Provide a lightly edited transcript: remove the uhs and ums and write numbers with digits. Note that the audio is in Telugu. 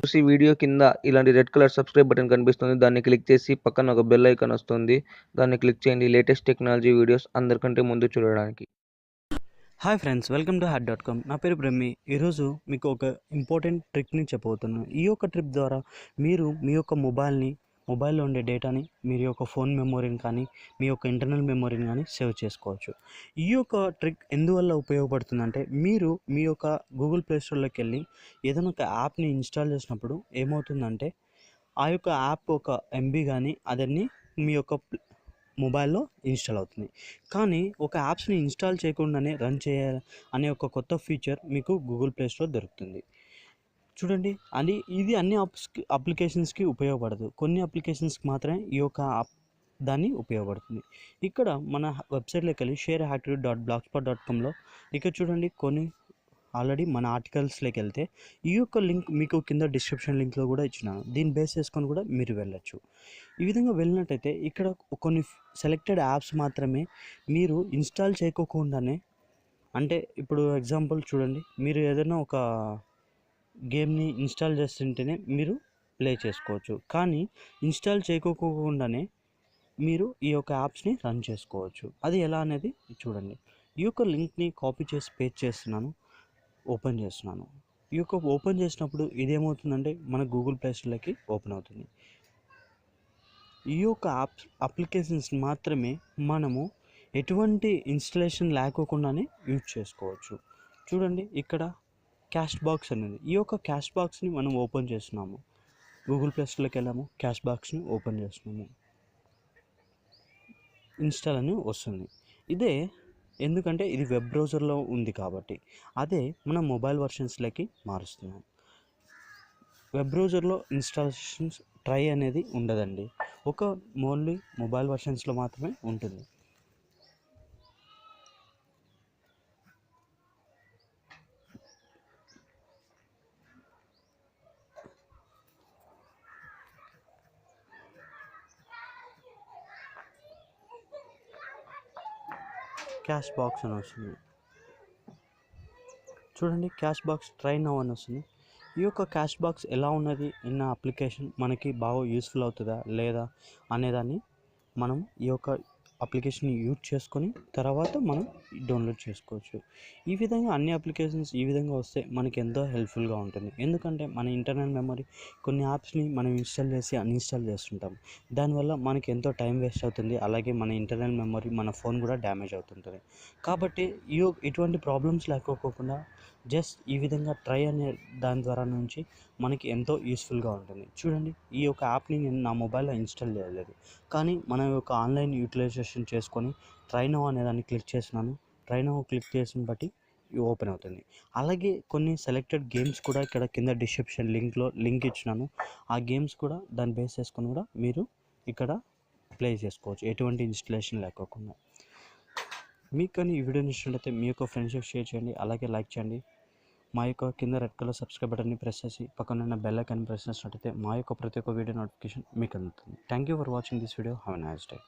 చూసి వీడియో కింద ఇలాంటి రెడ్ కలర్ సబ్స్క్రైబ్ బటన్ కనిపిస్తుంది. దాన్ని క్లిక్ చేసి పక్కన ఒక బెల్ ఐకాన్ వస్తుంది. దాన్ని క్లిక్ చేయండి లేటెస్ట్ టెక్నాలజీ వీడియోస్ అందరికంటే ముందు చూడడానికి. హాయ్ ఫ్రెండ్స్, వెల్కమ్ టు హ్యాడ్.com. నా పేరు బ్రహ్మి. ఈరోజు మీకు ఒక ఇంపార్టెంట్ ట్రిక్ని చెప్పబోతున్నాను. ఈ యొక్క ట్రిక్ ద్వారా మీరు మీ యొక్క మొబైల్లో ఉండే డేటాని, మీ యొక్క ఫోన్ మెమొరీని కానీ, మీ యొక్క ఇంటర్నల్ మెమొరీని కానీ సేవ్ చేసుకోవచ్చు. ఈ యొక్క ట్రిక్ ఎందువల్ల ఉపయోగపడుతుందంటే, మీరు మీ యొక్క గూగుల్ ప్లే స్టోర్లోకి వెళ్ళి ఏదైనా ఒక యాప్ని ఇన్స్టాల్ చేసినప్పుడు ఏమవుతుందంటే, ఆ యొక్క యాప్ ఒక ఎంబీ కానీ అదన్నీ మీ యొక్క మొబైల్లో ఇన్స్టాల్ అవుతుంది. కానీ ఒక యాప్స్ని ఇన్స్టాల్ చేయకుండానే రన్ చేయాలి అనే ఒక కొత్త ఫీచర్ మీకు గూగుల్ ప్లే స్టోర్ దొరుకుతుంది. చూడండి, ఇది అన్ని అప్లికేషన్స్కి ఉపయోగపడదు. కొన్ని అప్లికేషన్స్కి మాత్రమే ఈ యొక్క దాన్ని ఉపయోగపడుతుంది. ఇక్కడ మన వెబ్సైట్లోకి వెళ్ళి sharehacktivity.blogspot.comలో ఇక్కడ చూడండి, కొన్ని ఆల్రెడీ మన ఆర్టికల్స్లోకి వెళ్తే ఈ యొక్క లింక్ మీకు కింద డిస్క్రిప్షన్ లింక్లో కూడా ఇచ్చినాను. దీన్ని బేస్ చేసుకొని కూడా మీరు వెళ్ళచ్చు. ఈ విధంగా వెళ్ళినట్టయితే ఇక్కడ కొన్ని సెలెక్టెడ్ యాప్స్ మాత్రమే మీరు ఇన్స్టాల్ చేయకోకుండానే, అంటే ఇప్పుడు ఎగ్జాంపుల్ చూడండి, మీరు ఏదైనా ఒక గేమ్ని ఇన్స్టాల్ చేస్తుంటేనే మీరు ప్లే చేసుకోవచ్చు. కానీ ఇన్స్టాల్ చేయకోకుండానే మీరు ఈ యొక్క యాప్స్ని రన్ చేసుకోవచ్చు. అది ఎలా అనేది చూడండి. ఈ యొక్క లింక్ని కాపీ చేసి పేస్ట్ చేస్తున్నాను, ఓపెన్ చేస్తున్నాను. ఈ యొక్క ఓపెన్ చేసినప్పుడు ఇదేమవుతుందంటే మన గూగుల్ ప్లే స్టోర్లోకి ఓపెన్ అవుతుంది. ఈ యొక్క అప్లికేషన్స్ మాత్రమే మనము ఎటువంటి ఇన్స్టలేషన్ లేకోకుండానే యూజ్ చేసుకోవచ్చు. చూడండి, ఇక్కడ క్యాష్ బాక్స్ అనేది, ఈ యొక్క క్యాష్ బాక్స్ని మనం ఓపెన్ చేస్తున్నాము. గూగుల్ ప్లే స్టోర్లోకి వెళ్ళాము, క్యాష్ బాక్స్ని ఓపెన్ చేస్తున్నాము, ఇన్స్టాల్ అని వస్తుంది. ఇదే ఎందుకంటే ఇది వెబ్ బ్రౌజర్లో ఉంది కాబట్టి. అదే మనం మొబైల్ వర్షన్స్లోకి మారుస్తున్నాం. వెబ్ బ్రౌజర్లో ఇన్స్టాలేషన్స్ ట్రై అనేది ఉండదండి, ఓన్లీ మొబైల్ వర్షన్స్లో మాత్రమే ఉంటుంది. క్యాష్ బాక్స్ అని వస్తుంది. చూడండి, క్యాష్ బాక్స్ ట్రై నౌ అని వస్తుంది. ఈ యొక్క క్యాష్ బాక్స్ ఎలా ఉన్నది, ఇన్న అప్లికేషన్ మనకి బాగా యూస్ఫుల్ అవుతుందా లేదా అనేదాన్ని మనం ఈ యొక్క అప్లికేషన్ యూజ్ చేసుకొని తర్వాత మనం డౌన్లోడ్ చేసుకోవచ్చు. ఈ విధంగా అన్ని అప్లికేషన్స్ ఈ విధంగా వస్తే మనకి ఎంతో హెల్ప్ఫుల్గా ఉంటుంది. ఎందుకంటే మన ఇంటర్నల్ మెమరీ కొన్ని యాప్స్ని మనం ఇన్స్టాల్ చేసి అన్ఇన్స్టాల్ చేస్తుంటాం. దానివల్ల మనకి ఎంతో టైం వేస్ట్ అవుతుంది. అలాగే మన ఇంటర్నల్ మెమరీ, మన ఫోన్ కూడా డ్యామేజ్ అవుతుంటుంది. కాబట్టి ఇటువంటి ప్రాబ్లమ్స్ లేకోకుండా జస్ట్ ఈ విధంగా ట్రై అనే దాని ద్వారా నుంచి మనకి ఎంతో యూస్ఫుల్గా ఉంటుంది. చూడండి, ఈ యొక్క యాప్ని నేను నా మొబైల్లో ఇన్స్టాల్ చేయలేదు, కానీ మన యొక్క ఆన్లైన్ యూటిలైజేషన్ చేసుకొని ట్రై నౌ అనే దాన్ని క్లిక్ చేసినాను. ట్రై నౌ క్లిక్ చేసిన బట్టి ఓపెన్ అవుతుంది. అలాగే కొన్ని సెలెక్టెడ్ గేమ్స్ కూడా ఇక్కడ కింద డిస్క్రిప్షన్ లింక్ ఇచ్చినాను. ఆ గేమ్స్ కూడా దాన్ని బేస్ చేసుకొని కూడా మీరు ఇక్కడ ప్లే చేసుకోవచ్చు, ఎటువంటి ఇన్స్టలేషన్ లేకోకుండా. మీకు కానీ ఈ వీడియో నచ్చినట్లయితే మీ యొక్క ఫ్రెండ్స్కి షేర్ చేయండి, అలాగే లైక్ చేయండి. మా యొక్క కింద రెడ్ కలర్ సబ్స్క్రైబ్ బటన్ని ప్రెస్ చేసి పక్కన ఉన్న బెల్ ఐకాన్ ప్రెస్ చేసినట్లయితే మా యొక్క ప్రతి ఒక్క వీడియో నోటిఫికేషన్ మీకు అందుతుంది. Thank you for watching this video. Have a nice day.